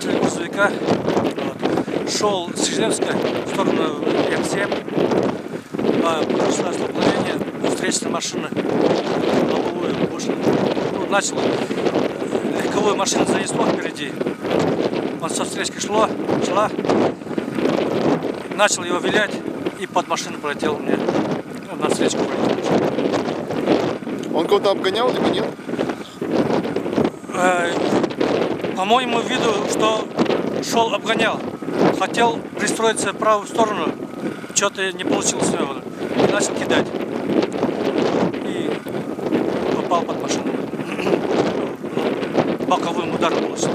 водитель грузовика. Вот. Шел с Ижевска в сторону М7. Произошло столкновение, встречная машина лобовую вышла. Ну, начал легковую машину занесло впереди. Он со встречкой шла, начал его вилять и под машину пролетел мне. На встречку пролетел. Он кого-то обгонял, либо нет? По моему виду, что шел обгонял. Хотел пристроиться в правую сторону, что-то не получилось у него. И начал кидать. И попал под машину. Боковым ударом получился.